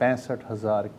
65,000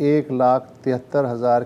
1,73,000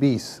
20।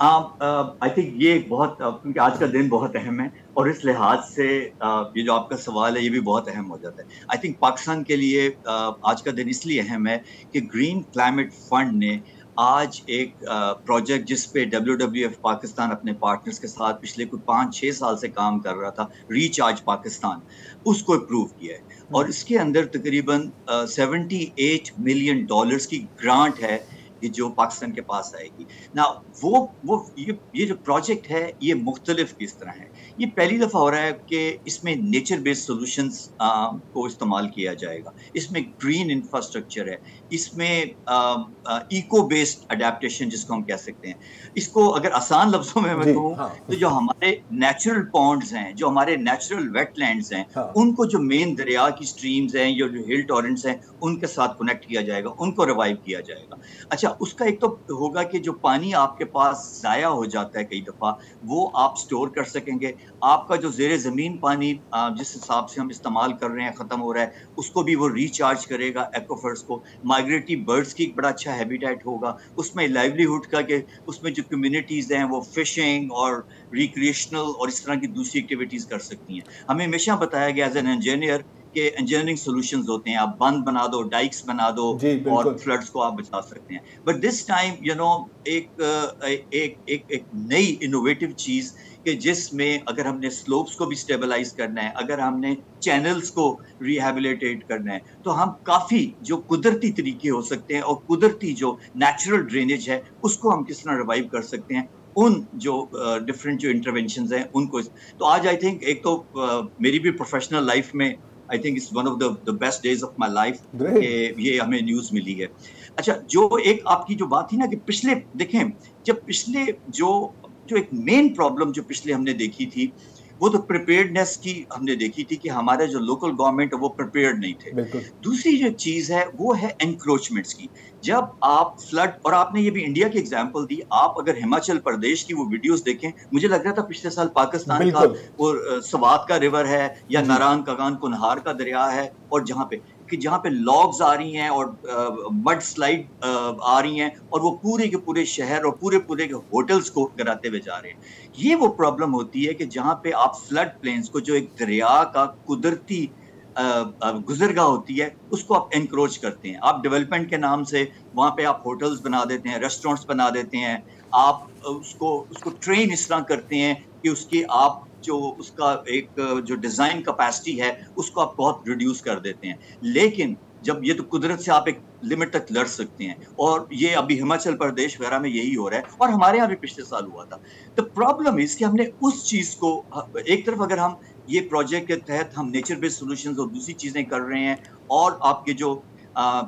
I think یہ بہت کیونکہ آج کا دن بہت اہم ہے اور اس لحاظ سے یہ جو آپ کا سوال ہے یہ بھی بہت اہم ہو جاتا ہے. آئی تھنک پاکستان کے لیے آج کا دن اس لیے اہم ہے کہ گرین کلائمیٹ فنڈ نے آج ایک پروجیکٹ جس پہ WWF پاکستان اپنے پارٹنرز کے ساتھ پچھلے کوئی 5-6 سال سے کام کر رہا تھا, ریچارج پاکستان, اس کو اپروو کیا ہے. اور اس کے اندر تقریباً $78 ملین کی گرانٹ ہے کہ جو پاکستان کے پاس آئے گی. نا یہ جو پروجیکٹ ہے یہ مختلف کس طرح ہے. یہ پہلی دفعہ ہو رہا ہے کہ اس میں نیچر بیسڈ سولوشنز کو استعمال کیا جائے گا. اس میں گرین انفراسٹرکچر ہے, اس میں ایکو بیسڈ اڈیپٹیشن جس کو ہم کہہ سکتے ہیں. اس کو اگر آسان لفظوں میں کہوں تو جو ہمارے نیچرل پونڈز ہیں, جو ہمارے نیچرل ویٹ لینڈز ہیں, ان کو جو مین دریا کی سٹریمز ہیں, جو ہل ٹورنٹس ہیں, ان کے ساتھ کنیکٹ کیا جائے گا, ان کو ریوائیو کیا جائے گا. اچھا, اس کا ایک تو ہوگا کہ جو پانی آپ کے پاس ضائع ہو جاتا ہے کئی دفعہ, وہ آپ سٹور کر سکیں گے. آپ کا جو زیر زمین پانی جس حساب سے ہم استعمال کر رہے ہیں ختم ہو رہا ہے, اس کو بھی وہ ریچارج کرے گا ایکوفرز کو. مائگریٹری برڈز کی ایک بڑا اچھا ہیبیٹیٹ ہوگا. اس میں لائیولیہڈ کا کہ اس میں جو کمیونٹیز ہیں وہ فشنگ اور ریکریشنل اور اس طرح کی دوسری ایکٹیویٹیز کر سکتی ہیں. ہمیں ہمیشہ بتایا گیا ایز این انجینئر کہ انجینئرنگ سولوشنز ہوتے ہیں, آپ بند بنا دو, ڈائکس بنا دو اور فلڈز کو آپ بچا سکتے ہیں. بٹ دس ٹائم ایک نئی انوویٹو چیز کہ جس میں اگر ہم نے سلوپس کو بھی سٹیبلائز کرنا ہے, اگر ہم نے چینلز کو ریہیبلیٹیٹ کرنا ہے, تو ہم کافی جو قدرتی طریقے ہو سکتے ہیں اور قدرتی جو نیچرل ڈرینیج ہے اس کو ہم کس طرح ریوائیو کر سکتے ہیں, ان جو ڈفرینٹ جو انٹرونشنز ہیں ان کو. تو آج آئی تھنک ایک تو میری بھی پروفیشنل لائف میں I think it's one of the best days of my life کہ یہ ہمیں نیوز ملی ہے. اچھا, جو ایک آپ کی جو بات تھی نا کہ پچھلے دیکھیں جب پچھلے جو ایک مین پرابلم جو پچھلے ہم نے دیکھی تھی وہ تو پریپیئرڈنیس کی ہم نے دیکھی تھی کہ ہمارے جو لوکل گورنمنٹ وہ پریپیئرڈ نہیں تھے. دوسری جو چیز ہے وہ ہے انکروچمنٹس کی. جب آپ فلڈ, اور آپ نے یہ بھی انڈیا کی ایگزامپل دی, آپ اگر ہماچل پردیش کی وہ ویڈیوز دیکھیں, مجھے لگ رہا تھا پچھلے سال پاکستان کا وہ سوات کا ریور ہے یا ناران کاغان کنہار کا دریا ہے, اور جہاں پہ لاگز آ رہی ہیں اور مڈ سلائڈ آ رہی ہیں اور وہ پورے کے پورے شہر اور پورے کے ہوٹلز کو گراتے ہوئے جا رہے ہیں. یہ وہ پرابلم ہوتی ہے کہ جہاں پہ آپ فلڈ پلینز کو جو ایک دریا کا قدرتی گزرگاہ ہوتی ہے اس کو آپ انکروچ کرتے ہیں. آپ ڈیولپمنٹ کے نام سے وہاں پہ آپ ہوٹلز بنا دیتے ہیں, ریسٹورینٹس بنا دیتے ہیں, آپ اس کو ٹرین اس طرح کرتے ہیں کہ اس کی آپ جو اس کا ایک جو ڈیزائن کیپیسٹی ہے اس کو آپ بہت ریڈیوس کر دیتے ہیں. لیکن جب یہ تو قدرت سے آپ ایک لمٹ تک لڑ سکتے ہیں, اور یہ ابھی ہماچل پردیش وغیرہ میں یہی ہو رہا ہے اور ہمارے یہاں بھی پچھلے سال ہوا تھا. تو پرابلم اس کہ ہم نے اس چیز کو ایک طرف, اگر ہم یہ پروجیکٹ کے تحت ہم نیچر بیسڈ سولوشنز اور دوسری چیزیں کر رہے ہیں, اور آپ کے جو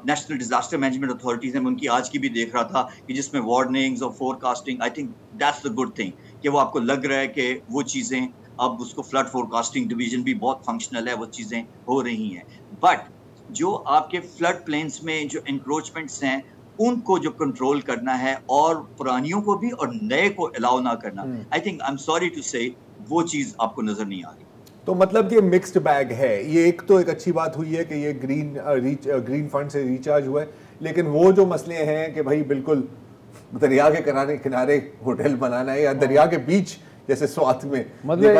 نیشنل ڈیزاسٹر مینجمنٹ اتھارٹیز ہیں ان کی آج کی بھی دیکھ رہا تھا کہ جس میں وارننگز اور forecasting, I think that's the good thing کہ وہ آپ کو لگ رہا ہے کہ وہ چیزیں اب اس کو فلڈ فور کاسٹنگ ڈویژن بھی بہت فنکشنل ہے, وہ چیزیں ہو رہی ہیں. بٹ جو آپ کے فلڈ پلینس میں جو انکروچمنٹس ہیں ان کو جو کنٹرول کرنا ہے اور پرانیوں کو بھی اور نئے کو الاؤ نہ کرنا, I think I am sorry to سے وہ چیز آپ کو نظر نہیں آ رہی. تو مطلب یہ مکسڈ بیگ ہے. یہ ایک تو ایک اچھی بات ہوئی ہے کہ یہ گرین فنڈ سے ریچارج ہوا ہے, لیکن وہ جو مسئلے ہیں کہ بھائی بالکل دریا کے کنارے ہوٹل بنانا ہے یا دریا کے بیچ جیسے سوات میں, مطلب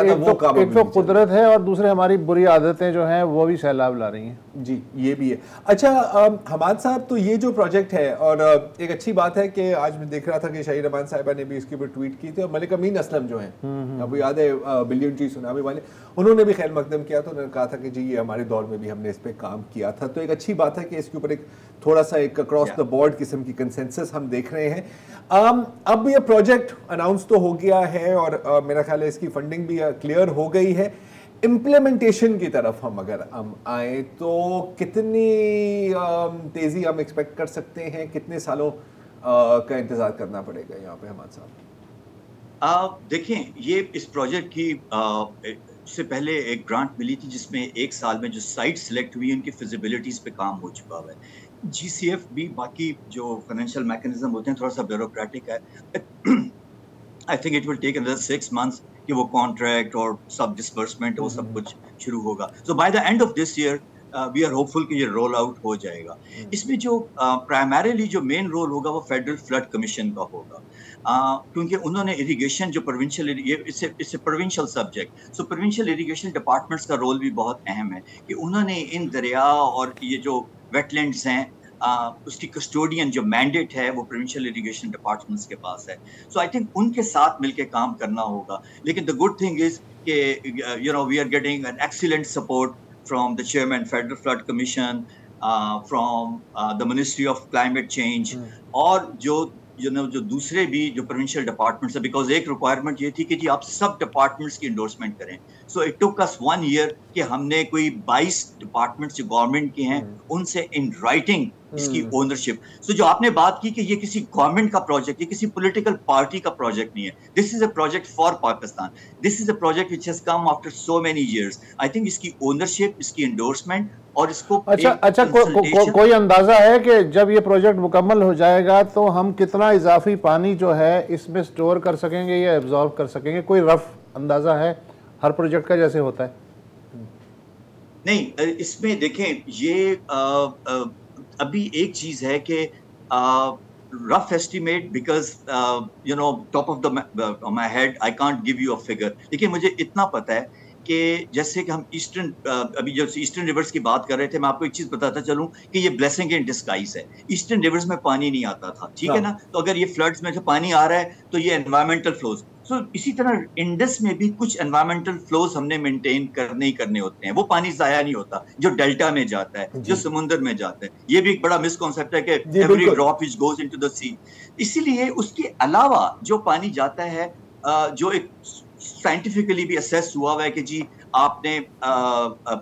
ایک تو قدرت ہے اور دوسرے ہماری بری عادتیں جو ہیں وہ بھی سیلاب لا رہی ہیں. جی یہ بھی ہے. اچھا حماد صاحب, تو یہ جو پروجیکٹ ہے, اور ایک اچھی بات ہے کہ آج میں دیکھ رہا تھا کہ شاہی رحمان صاحبہ نے بھی اس کے اوپر ٹویٹ کی تھی, اور ملک امین اسلم جو ہیں, اب یاد ہے بلین ٹری سونامی والے, انہوں نے بھی خیر مقدم کیا. تو انہوں نے کہا تھا کہ جی یہ ہمارے دور میں بھی ہم نے اس پہ کام کیا تھا. تو ایک اچھی بات ہے کہ اس کے اوپر ایک تھوڑا سا ایک اکراس دا بورڈ قسم کی کنسنسس ہم دیکھ رہے ہیں. اب یہ پروجیکٹ اناؤنس تو ہو گیا ہے اور میرا خیال ہے اس کی فنڈنگ بھی کلیئر ہو گئی ہے. امپلیمنٹیشن کی طرف ہم اگر ہم آئیں تو کتنی تیزی ہم ایکسپیکٹ کر سکتے ہیں, کتنے سالوں کا انتظار کرنا پڑے گا یہاں پہ حماد صاحب؟ دیکھیں, یہ اس پروجیکٹ کی سے پہلے ایک گرانٹ ملی تھی جس میں 1 سال میں جو سائٹ سلیکٹ ہوئی ان کی فیزیبلٹیز پہ کام ہو چکا ہوا ہے. GCF بھی باقی جو فائنینشیل میکنزم ہوتے ہیں تھوڑا سا بیوروکریٹک ہے. I think it will take another 6 months کہ وہ کانٹریکٹ اور سب ڈسبرسمنٹ وہ سب کچھ شروع ہوگا. So by the end of this year we are hopeful فل کہ یہ رول آؤٹ ہو جائے گا. اس میں جو پرائمریلی جو مین رول ہوگا وہ فیڈرل فلڈ کمیشن کا ہوگا, کیونکہ انہوں نے اریگیشن جو پروونشل سبجیکٹ, سو پروونشل اریگیشن ڈپارٹمنٹس کا رول بھی بہت اہم ہے کہ انہوں نے ان دریا اور یہ جو ویٹ لینڈز ہیں اس کی کسٹوڈین جو مینڈیٹ ہے وہ پروونشل اریگیشن ڈپارٹمنٹس کے پاس ہے. سو آئی تھنک ان کے ساتھ مل کے کام کرنا ہوگا. لیکن دا گڈ تھنگ از کہ we are getting an excellent support from the chairman Federal Flood Commission, from the Ministry of Climate Change, اور جو دوسرے بھی جو پروونشل ڈپارٹمنٹس ہیں, بیکاز ایک ریکوائرمنٹ یہ تھی کہ جی آپ سب ڈپارٹمنٹس کی انڈورسمنٹ کریں. So it took us 1 year کہ ہم نے کوئی 22 ڈپارٹمنٹس جو گورنمنٹ کے ہیں ان سے ان رائٹنگ اس کی اونرشپ. سو جو آپ نے بات کی کہ یہ کسی گورنمنٹ کا پروجیکٹ, یہ کسی پولیٹیکل پارٹی کا پروجیکٹ نہیں ہے. This is a project for Pakistan. This is a project which has come after so many years. I think اس کی اونرشپ, اس کی انڈورسمنٹ اور اس کو اچھا کوئی اندازہ ہے کہ جب یہ پروجیکٹ مکمل ہو جائے گا تو ہم کتنا اضافی پانی جو ہے اس میں سٹور کر سکیں گے یا ایبزارو کر سکیں گے؟ کوئی رف اندازہ ہے ہر پروجیکٹ کا جیسے ہوتا ہے؟ نہیں, اس میں دیکھیں یہ ابھی ایک چیز ہے کہ rough estimate, because top of the my head I can't give you a figure, لیکن مجھے اتنا پتہ ہے کہ جیسے کہ ہم ابھی جو ایسٹرن ریورز کی بات کر رہے تھے, میں آپ کو ایک چیز بتاتا چلوں کہ یہ بلیسنگ ان ڈسگائز ہے. ایسٹرن ریورز میں پانی نہیں آتا تھا, ٹھیک ہے نا, تو اگر یہ فلڈز میں سے پانی آ رہا ہے تو یہ انوائرمنٹل فلوز. سو اسی طرح انڈس میں بھی کچھ انوائرمنٹل فلوز ہم نے مینٹین کرنے ہوتے ہیں. وہ پانی ضائع نہیں ہوتا جو ڈیلٹا میں جاتا ہے, جو سمندر میں جاتا ہے. یہ بھی ایک بڑا مس کنسیپٹ ہے کہ every drop which goes into the sea. اسی لیے اس کے علاوہ جو پانی جاتا ہے, جو ایک سائنٹیفکلی بھی اسیس ہوا ہے کہ جی آپ نے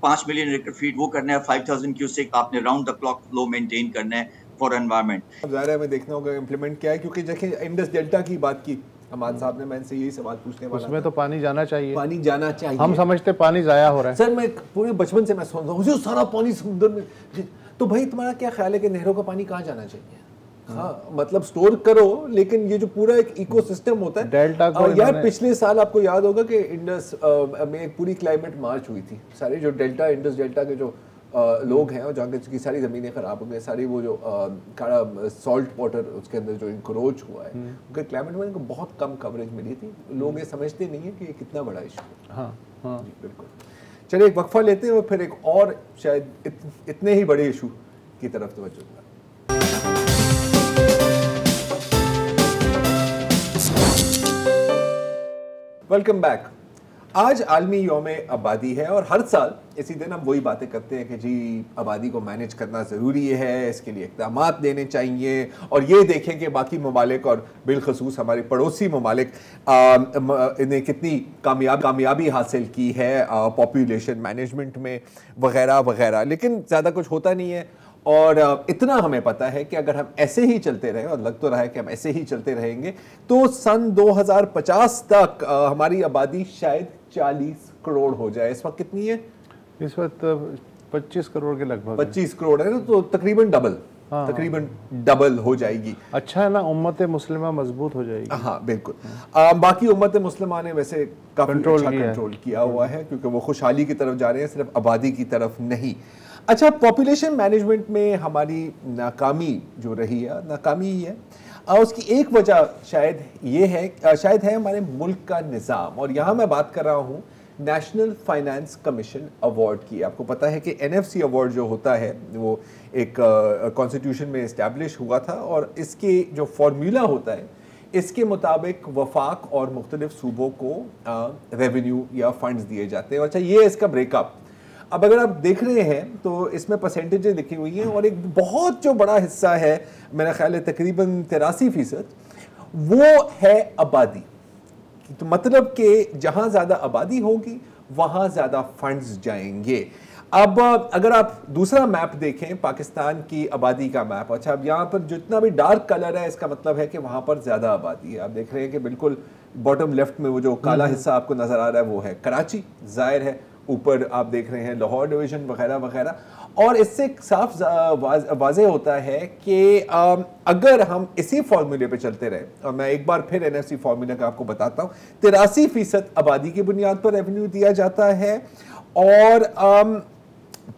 5 ملین ایکڑ فیٹ وہ کرنا ہے, 5000 کیوسیک آپ نے round the clock flu maintain کرنا ہے فار انوائرمنٹ. ظاہر ہے ہمیں دیکھنا ہوگا امپلیمنٹ کیا ہے, کیونکہ دیکھیں انڈس ڈیلٹا کی بات کی حماد صاحب نے, میں ان سے یہی سوال پوچھنے والا, اس میں تو پانی جانا چاہیے, پانی جانا چاہیے. ہم سمجھتے پانی ضائع ہو رہا ہے. سر میں پورے بچپن سے میں سن رہا ہوں جو سارا پانی سمندر میں, تو بھائی تمہارا کیا خیال ہے کہ نہروں کا پانی کہاں جانا چاہیے؟ ہاں مطلب سٹور کرو, لیکن یہ جو پورا ایک ایکو سسٹم ہوتا ہے ڈیلٹا کو یار, پچھلے سال آپ کو یاد ہوگا کہ انڈس میں ایک پوری کلائمیٹ مارچ ہوئی تھی. سارے جو ڈیلٹا انڈس ڈیلٹا کے جو لوگ ہیں اور جہاں کی ساری زمینیں خراب ہو گئی, ساری وہ جو سالٹ واٹر اس کے اندر جو انکروچ ہوا ہے, ان کے کلائمیٹ میں ان کو بہت کم کوریج ملی تھی. لوگ یہ سمجھتے نہیں ہیں کہ یہ کتنا بڑا ایشو ہے. ہاں ہاں جی بالکل. چلیے ایک وقفہ لیتے ہیں اور پھر ایک اور شاید اتنے ہی بڑے ایشو کی طرف توجہ دیں. Welcome back. آج عالمی یوم آبادی ہے اور ہر سال اسی دن ہم وہی باتیں کرتے ہیں کہ جی آبادی کو مینیج کرنا ضروری ہے, اس کے لیے اقدامات لینے چاہیے, اور یہ دیکھیں کہ باقی ممالک اور بالخصوص ہمارے پڑوسی ممالک نے کتنی کامیابی حاصل کی ہے پاپولیشن مینجمنٹ میں وغیرہ وغیرہ. لیکن زیادہ کچھ ہوتا نہیں ہے, اور اتنا ہمیں پتہ ہے کہ اگر ہم ایسے ہی چلتے رہیں, اور لگ تو رہا ہے کہ ہم ایسے ہی چلتے رہیں گے, تو سن 2050 تک ہماری آبادی شاید 40 کروڑ ہو جائے. اس وقت کتنی ہے؟ اس وقت 25 کروڑ کے لگ بھگ 25 کروڑ ہے نا, تو تقریباً ڈبل ہو جائے گی. اچھا ہے نا, امت مسلمہ مضبوط ہو جائے گی. ہاں بالکل. باقی امت مسلمہ نے ویسے کافی کنٹرول کیا ہوا ہے, کیونکہ وہ خوشحالی کی طرف جا رہے ہیں, صرف آبادی کی طرف نہیں. اچھا, پاپولیشن مینجمنٹ میں ہماری ناکامی جو رہی ہے, ناکامی ہی ہے, اس کی ایک وجہ شاید یہ ہے, شاید ہے ہمارے ملک کا نظام. اور یہاں میں بات کر رہا ہوں نیشنل فائنانس کمیشن ایوارڈ کی. آپ کو پتہ ہے کہ NFC ایوارڈ جو ہوتا ہے وہ ایک کانسٹیٹیوشن میں اسٹیبلش ہوا تھا, اور اس کے جو فارمولا ہوتا ہے اس کے مطابق وفاق اور مختلف صوبوں کو ریونیو یا فنڈز دیے جاتے ہیں. اچھا, یہ اس کا بریک اپ. اب اگر آپ دیکھ رہے ہیں تو اس میں پرسنٹیجیں لکھی ہوئی ہیں, اور ایک بہت جو بڑا حصہ ہے, میرا خیال ہے تقریباً 83%, وہ ہے آبادی. تو مطلب کہ جہاں زیادہ آبادی ہوگی وہاں زیادہ فنڈز جائیں گے. اب اگر آپ دوسرا میپ دیکھیں, پاکستان کی آبادی کا میپ, اچھا اب یہاں پر جتنا بھی ڈارک کلر ہے اس کا مطلب ہے کہ وہاں پر زیادہ آبادی ہے. آپ دیکھ رہے ہیں کہ بالکل باٹم لیفٹ میں وہ جو کالا حصہ آپ کو نظر آ رہا ہے وہ ہے کراچی, ظاہر ہے. اوپر آپ دیکھ رہے ہیں لاہور ڈویژن وغیرہ وغیرہ. اور اس سے صاف واضح ہوتا ہے کہ اگر ہم اسی فارمولے پہ چلتے رہے, اور میں ایک بار پھر NFC فارمولے کا آپ کو بتاتا ہوں, 83% آبادی کی بنیاد پر ریونیو دیا جاتا ہے, اور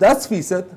10%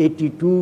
82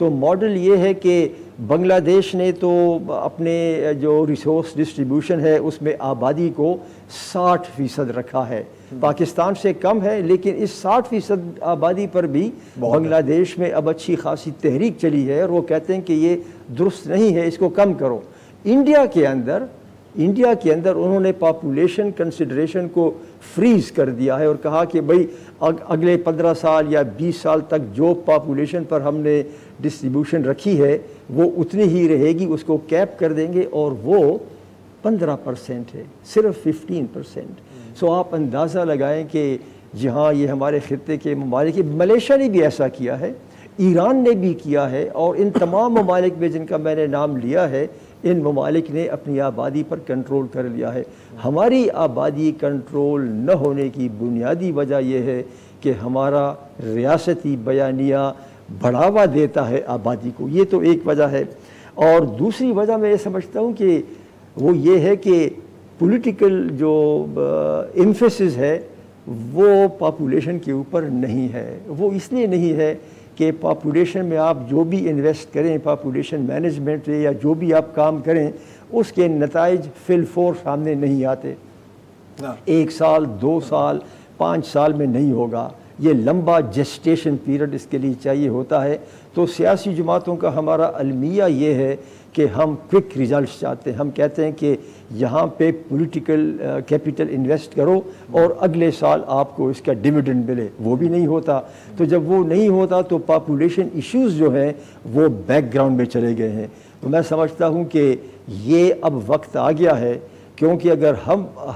تو ماڈل یہ ہے کہ بنگلہ دیش نے تو اپنے جو ریسورس ڈسٹریبیوشن ہے اس میں آبادی کو 60% رکھا ہے، پاکستان سے کم ہے، لیکن اس 60% آبادی پر بھی بنگلہ دیش میں اب اچھی خاصی تحریک چلی ہے، اور وہ کہتے ہیں کہ یہ درست نہیں ہے، اس کو کم کرو۔ انڈیا کے اندر انہوں نے پاپولیشن کنسیڈریشن کو فریز کر دیا ہے اور کہا کہ بھئی اگلے 15 سال یا 20 سال تک جو پاپولیشن پر ہم نے ڈسٹریبیوشن رکھی ہے وہ اتنی ہی رہے گی، اس کو کیپ کر دیں گے، اور وہ 15% ہے، صرف 15%۔ سو آپ اندازہ لگائیں کہ جہاں یہ ہمارے خطے کے ممالک، ملیشیا نے بھی ایسا کیا ہے، ایران نے بھی کیا ہے، اور ان تمام ممالک میں جن کا میں نے نام لیا ہے، ان ممالک نے اپنی آبادی پر کنٹرول کر لیا ہے۔ ہماری آبادی کنٹرول نہ ہونے کی بنیادی وجہ یہ ہے کہ ہمارا ریاستی بیانیہ بڑھاوا دیتا ہے آبادی کو، یہ تو ایک وجہ ہے۔ اور دوسری وجہ میں یہ سمجھتا ہوں کہ وہ یہ ہے کہ پولیٹیکل جو ایمفیسس ہے وہ پاپولیشن کے اوپر نہیں ہے۔ وہ اس لیے نہیں ہے کہ پاپولیشن میں آپ جو بھی انویسٹ کریں، پاپولیشن مینجمنٹ یا جو بھی آپ کام کریں، اس کے نتائج فی الفور سامنے نہیں آتے، 1 سال 2 سال 5 سال میں نہیں ہوگا، یہ لمبا جسٹیشن پیریڈ اس کے لیے چاہیے ہوتا ہے۔ تو سیاسی جماعتوں کا ہمارا المیہ یہ ہے کہ ہم کوئک ریزلٹس چاہتے ہیں، ہم کہتے ہیں کہ یہاں پہ پولیٹیکل کیپٹل انویسٹ کرو اور اگلے سال آپ کو اس کا ڈیویڈنڈ ملے، وہ بھی نہیں ہوتا۔ تو جب وہ نہیں ہوتا تو پاپولیشن ایشوز جو ہیں وہ بیک گراؤنڈ میں چلے گئے ہیں۔ تو میں سمجھتا ہوں کہ یہ اب وقت آ گیا ہے، کیونکہ اگر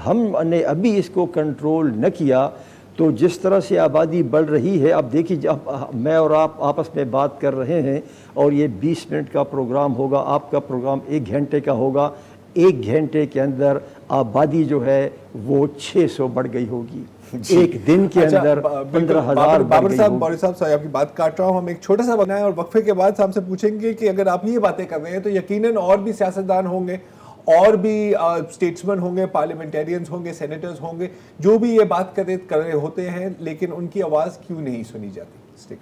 ہم نے ابھی اس کو کنٹرول نہ کیا تو جس طرح سے آبادی بڑھ رہی ہے، اب دیکھیے جب میں اور آپ آپس میں بات کر رہے ہیں اور یہ 20 منٹ کا پروگرام ہوگا، آپ کا پروگرام 1 گھنٹے کا ہوگا، 1 گھنٹے کے اندر آبادی جو ہے وہ 600 بڑھ گئی ہوگی، ایک دن کے اندر 15,000 بابر صاحب آپ کی بات کاٹ رہا ہوں، ہم ایک چھوٹا سا بنائیں اور وقفے کے بعد ہم سے پوچھیں گے کہ اگر آپ یہ باتیں کر رہے ہیں تو یقیناً اور بھی سیاستدان ہوں گے، اور بھی اسٹیٹسمن ہوں گے، پارلیمنٹیرینز ہوں گے، سینیٹرز ہوں گے جو بھی یہ بات کر رہے ہوتے ہیں، لیکن ان کی آواز کیوں نہیں سنی جاتی؟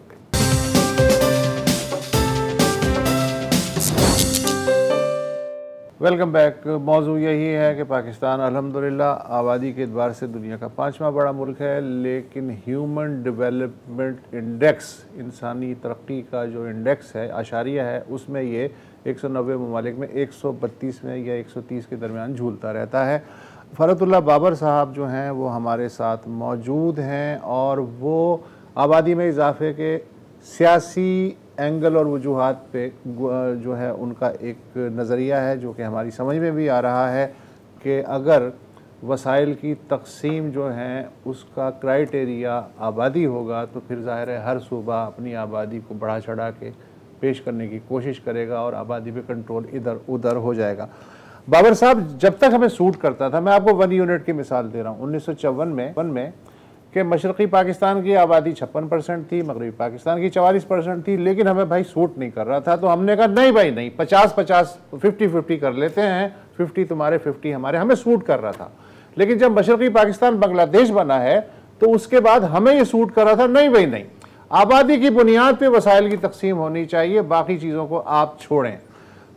Welcome back. موضوع یہی ہے کہ پاکستان الحمدللہ آبادی کے اعتبار سے دنیا کا 5واں بڑا ملک ہے، لیکن ہیومن ڈیولپمنٹ انڈیکس، انسانی ترقی کا جو انڈیکس ہے، اشاریہ ہے، اس میں یہ 190 ممالک میں 132 میں یا 130 کے درمیان جھولتا رہتا ہے۔ فرحت اللہ بابر صاحب جو ہیں وہ ہمارے ساتھ موجود ہیں، اور وہ آبادی میں اضافے کے سیاسی اینگل اور وجوہات پہ جو ہے ان کا ایک نظریہ ہے جو کہ ہماری سمجھ میں بھی آ رہا ہے کہ اگر وسائل کی تقسیم جو ہے اس کا کرائیٹیریا آبادی ہوگا تو پھر ظاہر ہے ہر صوبہ اپنی آبادی کو بڑھا چڑھا کے پیش کرنے کی کوشش کرے گا اور آبادی پہ کنٹرول ادھر ادھر ہو جائے گا۔ بابر صاحب، جب تک ہمیں سوٹ کرتا تھا، میں آپ کو 1 یونٹ کی مثال دے رہا ہوں، 1954 میں کہ مشرقی پاکستان کی آبادی 56% تھی، مغربی پاکستان کی 44% تھی، لیکن ہمیں بھائی سوٹ نہیں کر رہا تھا، تو ہم نے کہا نہیں بھائی نہیں، 50-50 50-50 کر لیتے ہیں، 50 تمہارے 50 ہمارے، ہمیں سوٹ کر رہا تھا۔ لیکن جب مشرقی پاکستان بنگلہ دیش بنا ہے تو اس کے بعد ہمیں یہ سوٹ کر رہا تھا، نہیں بھائی نہیں، آبادی کی بنیاد پہ وسائل کی تقسیم ہونی چاہیے، باقی چیزوں کو آپ چھوڑیں۔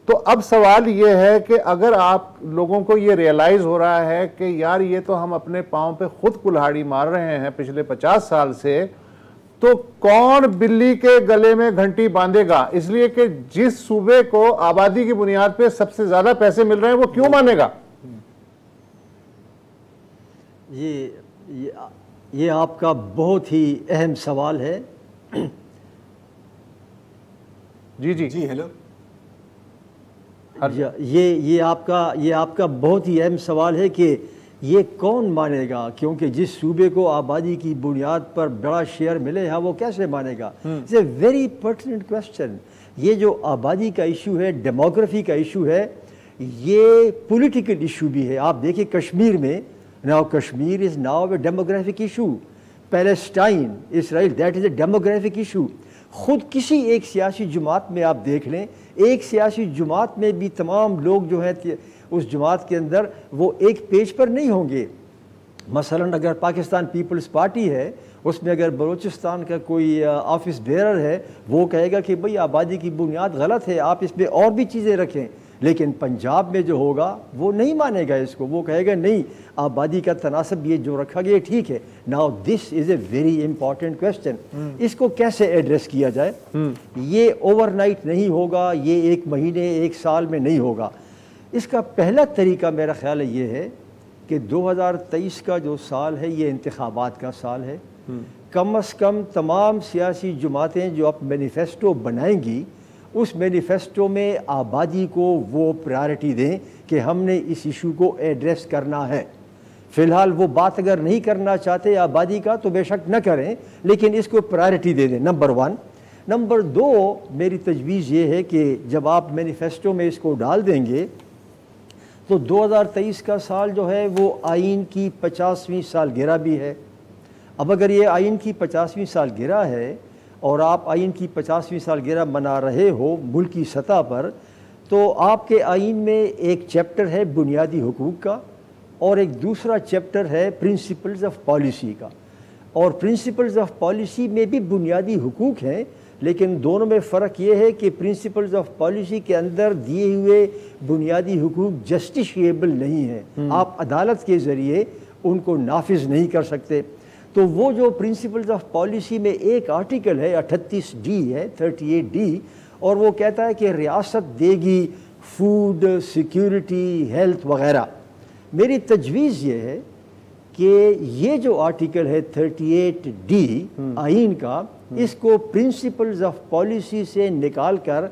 تو اب سوال یہ ہے کہ اگر آپ لوگوں کو یہ ریئلائز ہو رہا ہے کہ یار یہ تو ہم اپنے پاؤں پہ خود کلہاڑی مار رہے ہیں پچھلے 50 سال سے، تو کون بلی کے گلے میں گھنٹی باندھے گا؟ اس لیے کہ جس صوبے کو آبادی کی بنیاد پہ سب سے زیادہ پیسے مل رہے ہیں وہ کیوں مانے گا؟ یہ آپ کا بہت ہی اہم سوال ہے۔ جی ہیلو، یہ آپ کا بہت ہی اہم سوال ہے کہ یہ کون مانے گا، کیونکہ جس صوبے کو آبادی کی بنیاد پر بڑا شیئر ملے ہاں وہ کیسے مانے گا؟ It's a very pertinent question. یہ جو آبادی کا ایشو ہے، ڈیموگرافی کا ایشو ہے، یہ پولیٹیکل ایشو بھی ہے۔ آپ دیکھیں کشمیر میں، now Kashmir is now a demographic issue, Palestine, Israel, that is a demographic issue. خود کسی ایک سیاسی جماعت میں آپ دیکھ لیں، ایک سیاسی جماعت میں بھی تمام لوگ جو ہیں اس جماعت کے اندر وہ ایک پیج پر نہیں ہوں گے۔ مثلاً اگر پاکستان پیپلز پارٹی ہے، اس میں اگر بلوچستان کا کوئی آفس بیئرر ہے، وہ کہے گا کہ بھئی آبادی کی بنیاد غلط ہے، آپ اس میں اور بھی چیزیں رکھیں. لیکن پنجاب میں جو ہوگا وہ نہیں مانے گا اس کو، وہ کہے گا نہیں، آبادی کا تناسب یہ جو رکھا گیا ٹھیک ہے. Now this is a very important question. اس کو کیسے ایڈریس کیا جائے؟ یہ اوور نائٹ نہیں ہوگا، یہ ایک مہینے ایک سال میں نہیں ہوگا. اس کا پہلا طریقہ میرا خیال ہے یہ ہے کہ 2023 کا جو سال ہے یہ انتخابات کا سال ہے. کم از کم تمام سیاسی جماعتیں جو اب مینیفیسٹو بنائیں گی، اس مینیفیسٹو میں آبادی کو وہ پرائرٹی دیں کہ ہم نے اس ایشو کو ایڈریس کرنا ہے. فی الحال وہ بات اگر نہیں کرنا چاہتے آبادی کا تو بے شک نہ کریں، لیکن اس کو پرائرٹی دے دیں. نمبر 1. نمبر 2، میری تجویز یہ ہے کہ جب آپ مینیفیسٹو میں اس کو ڈال دیں گے تو 2023 کا سال جو ہے وہ آئین کی 50ویں سالگرہ بھی ہے. اب اگر یہ آئین کی 50ویں سالگرہ ہے اور آپ آئین کی 50ویں سالگرہ منا رہے ہو ملکی سطح پر، تو آپ کے آئین میں ایک چیپٹر ہے بنیادی حقوق کا اور ایک دوسرا چیپٹر ہے پرنسپلز آف پالیسی کا. اور پرنسپلز آف پالیسی میں بھی بنیادی حقوق ہیں، لیکن دونوں میں فرق یہ ہے کہ پرنسپلز آف پالیسی کے اندر دیے ہوئے بنیادی حقوق جسٹیشیبل نہیں ہیں، آپ عدالت کے ذریعے ان کو نافذ نہیں کر سکتے. تو وہ جو پرنسپلز آف پالیسی میں ایک آرٹیکل ہے 38D ہے 38D، اور وہ کہتا ہے کہ ریاست دے گی فوڈ سیکیورٹی ہیلتھ وغیرہ. میری تجویز یہ ہے کہ یہ جو آرٹیکل ہے 38D آئین کا، اس کو پرنسپلز آف پالیسی سے نکال کر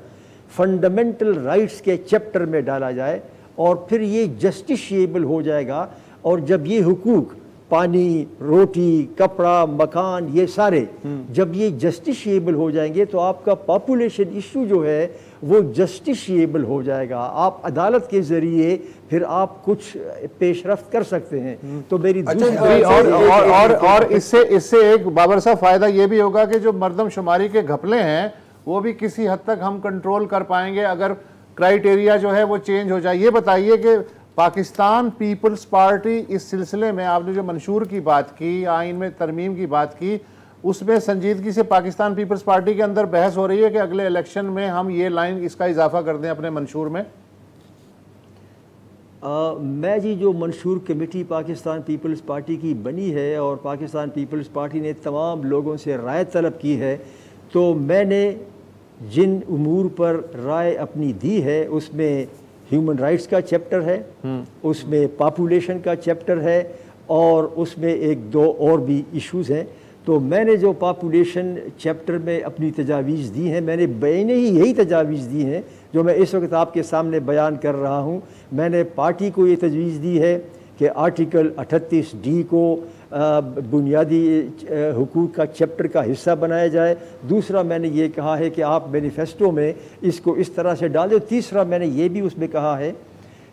فنڈامنٹل رائٹس کے چیپٹر میں ڈالا جائے، اور پھر یہ جسٹیشیبل ہو جائے گا. اور جب یہ حقوق پانی، روٹی، کپڑا، مکان، یہ سارے جب یہ جسٹیشیبل ہو جائیں گے تو آپ کا پاپولیشن ایشو جو ہے وہ جسٹیشیبل ہو جائے گا. آپ عدالت کے ذریعے پھر آپ کچھ پیش رفت کر سکتے ہیں. تو میری اور اس سے ایک بابر صاحب فائدہ یہ بھی ہوگا کہ جو مردم شماری کے گھپلے ہیں وہ بھی کسی حد تک ہم کنٹرول کر پائیں گے اگر کرائیٹیریا جو ہے وہ چینج ہو جائے. یہ بتائیے کہ پاکستان پیپلز پارٹی اس سلسلے میں آپ نے جو منشور کی بات کی، آئین میں ترمیم کی بات کی، اس میں سنجیدگی سے پاکستان پیپلز پارٹی کے اندر بحث ہو رہی ہے کہ اگلے الیکشن میں ہم یہ لائن اس کا اضافہ کر دیں اپنے منشور میں؟ میں جی جو منشور کمیٹی پاکستان پیپلز پارٹی کی بنی ہے اور پاکستان پیپلز پارٹی نے تمام لوگوں سے رائے طلب کی ہے، تو میں نے جن امور پر رائے اپنی دی ہے اس میں ہیومن رائٹس کا چیپٹر ہے، اس میں پاپولیشن کا چیپٹر ہے، اور اس میں ایک دو اور بھی ایشوز ہیں. تو میں نے جو پاپولیشن چیپٹر میں اپنی تجاویز دی ہیں، میں نے بینے ہی یہی تجاویز دی ہیں جو میں اس وقت آپ کے سامنے بیان کر رہا ہوں. میں نے پارٹی کو یہ تجویز دی ہے کہ آرٹیکل 38D کو بنیادی حقوق کا چیپٹر کا حصہ بنایا جائے. دوسرا میں نے یہ کہا ہے کہ آپ مینیفیسٹو میں اس کو اس طرح سے ڈال دیں. تیسرا میں نے یہ بھی اس میں کہا ہے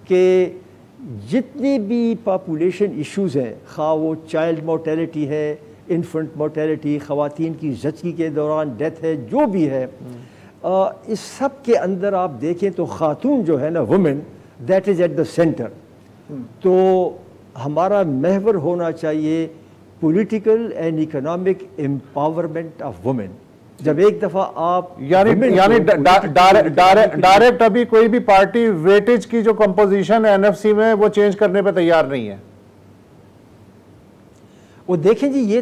کہ جتنی بھی پاپولیشن ایشوز ہیں، خواہ وہ چائلڈ مورٹیلٹی ہے، انفنٹ مورٹیلٹی، خواتین کی زچگی کے دوران ڈیتھ ہے، جو بھی ہے، اس سب کے اندر آپ دیکھیں تو خاتون جو ہے نا، woman, that is at the centre. تو ہمارا محور ہونا چاہیے political and economic empowerment of women. جب ایک دفعہ آپ یعنی ڈائریکٹ ابھی کوئی بھی پارٹی ویٹیج کی جو کمپوزیشن ہے NFC میں وہ چینج کرنے پہ تیار نہیں ہے. وہ دیکھیں جی، یہ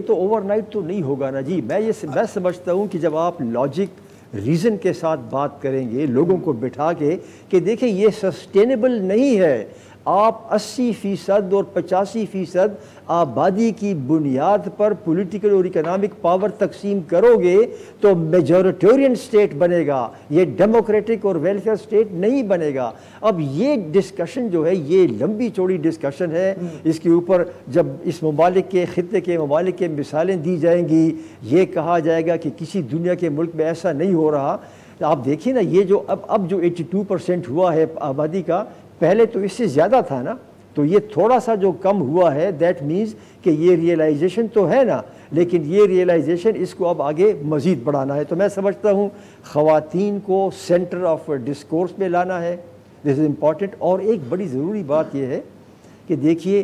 تو اوور نائٹ تو نہیں ہوگا نا جی. میں سمجھتا ہوں کہ جب آپ لاجک ریزن کے ساتھ بات کریں گے لوگوں کو بٹھا کے کہ دیکھیں یہ سسٹینیبل نہیں ہے، آپ 80% اور 85% آبادی کی بنیاد پر پولیٹیکل اور اکنامک پاور تقسیم کرو گے تو میجورٹیرین سٹیٹ بنے گا، یہ ڈیموکریٹک اور ویلفیئر سٹیٹ نہیں بنے گا. اب یہ ڈسکشن جو ہے یہ لمبی چوڑی ڈسکشن ہے. اس کے اوپر جب اس ممالک کے خطے کے ممالک کے مثالیں دی جائیں گی، یہ کہا جائے گا کہ کسی دنیا کے ملک میں ایسا نہیں ہو رہا. آپ دیکھیں نا، یہ جو اب جو 82% ہوا ہے آبادی کا، پہلے تو اس سے زیادہ تھا نا. تو یہ تھوڑا سا جو کم ہوا ہے، دیٹ مینز کہ یہ ریئلائزیشن تو ہے نا، لیکن یہ ریئلائزیشن اس کو اب آگے مزید بڑھانا ہے. تو میں سمجھتا ہوں خواتین کو سینٹر آف ڈسکورس میں لانا ہے، دس از امپورٹنٹ. اور ایک بڑی ضروری بات یہ ہے کہ دیکھیے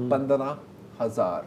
15,000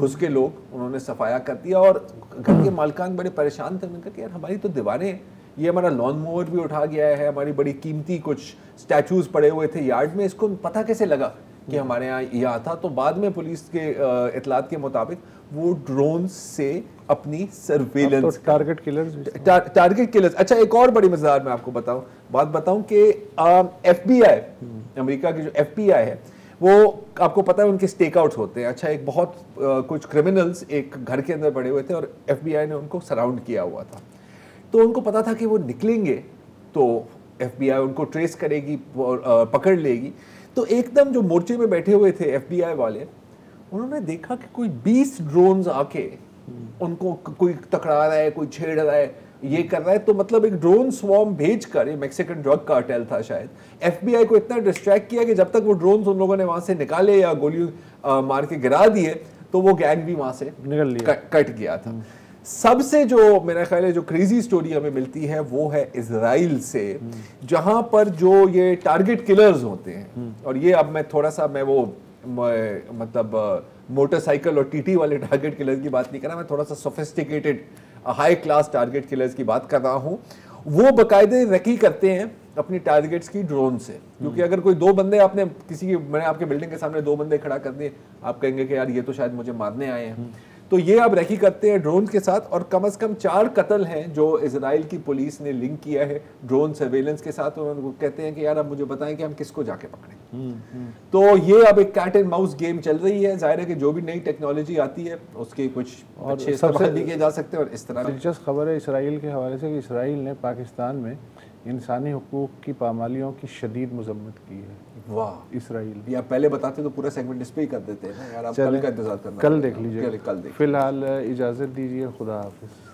گھس کے لوگ, انہوں نے صفایا کر دیا, اور گھر کے مالکان بڑے پریشان تھے. انہوں نے کہا کہ یار ہماری تو دیواریں ہیں, یہ ہمارا لان موور بھی اٹھا گیا ہے, ہماری بڑی قیمتی کچھ اسٹیچوز پڑے ہوئے تھے یارڈ میں, اس کو پتہ کیسے لگا کہ ہمارے یہاں تھا؟ تو بعد میں پولیس کے اطلاعات کے مطابق وہ ڈرون سے اپنی سرویلنس, ٹارگٹ کلرز. اچھا ایک اور بڑی مزیدار میں آپ کو بات بتاؤں کہ ایف بی آئی, امریکہ کی جو ایف بی آئی ہے, وہ آپ کو پتا ہے ان کے اسٹیک آؤٹس ہوتے ہیں. اچھا ایک بہت کچھ کرمنلز ایک گھر کے اندر پڑے ہوئے تھے اور ایف بی آئی نے ان کو سراؤنڈ کیا ہوا تھا. تو ان کو پتا تھا کہ وہ نکلیں گے تو ایف بی آئی ان کو ٹریس کرے گی, پکڑ لے گی. تو ایک دم جو مورچے میں بیٹھے ہوئے تھے ایف بی آئی والے, انہوں نے دیکھا کہ کوئی 20 ڈرونز آ کے ان کو کوئی تکڑا رہا ہے, کوئی چھیڑ رہا ہے, یہ کر رہا ہے. تو مطلب ایک ڈرون سوارم بھیج کر, یہ میکسیکن ڈرگ کارٹیل تھا شاید, ایف بی آئی کو اتنا ڈسٹریکٹ کیا کہ جب تک وہ ڈرونز ان لوگوں نے وہاں سے نکالے یا گولی مار کے گرا دیے تو وہ گینگ بھی وہاں سے نکل لیا, کٹ گیا تھا. سب سے جو میرا خیال ہے جو کریزی سٹوری ہمیں ملتی ہے وہ ہے اسرائیل سے, جہاں پر جو یہ ٹارگٹ کلرز ہوتے ہیں, اور یہ اب میں تھوڑا سا میں وہ مطلب موٹر سائیکل اور ٹی ٹی والے ٹارگٹ کلر کی بات نہیں کر رہا, میں تھوڑا سا sophisticated high class target colours کی بات کر رہا ہوں. وہ باقاعدہ ریکی کرتے ہیں اپنی ٹارگٹس کی ڈرون سے, کیونکہ اگر کوئی 2 بندے آپ نے میں نے آپ کے بلڈنگ کے سامنے 2 بندے کھڑا کر دیے, آپ کہیں گے کہ یار یہ تو شاید مجھے مارنے آئے ہیں. تو یہ آپ ریکی کرتے ہیں ڈرون کے ساتھ, اور کم از کم 4 قتل ہیں جو اسرائیل کی پولیس نے لنک کیا ہے ڈرون سرویلنس کے ساتھ. انہوں کو کہتے ہیں کہ یار اب مجھے بتائیں کہ ہم کس کو جا کے پکڑیں. تو یہ اب ایک کیٹ اینڈ ماؤس گیم چل رہی ہے. ظاہر ہے کہ جو بھی نئی ٹیکنالوجی آتی ہے اس کے کچھ اچھے استعمال بھی کیے جا سکتے ہیں, اور اس طرح دلچسپ خبر ہے اسرائیل کے حوالے سے کہ اسرائیل نے پاکستان میں انسانی حقوق کی پامالیوں کی شدید مذمت کی ہے. واہ, اسرائیل. یا پہلے بتاتے تو پورا سیگمنٹ اس پہ ہی کر دیتے ہیں نا یار, آپ کل کا انتظار کرنا, کل دیکھ لیجیے. کل دیکھ. فی الحال اجازت دیجیے, خدا حافظ.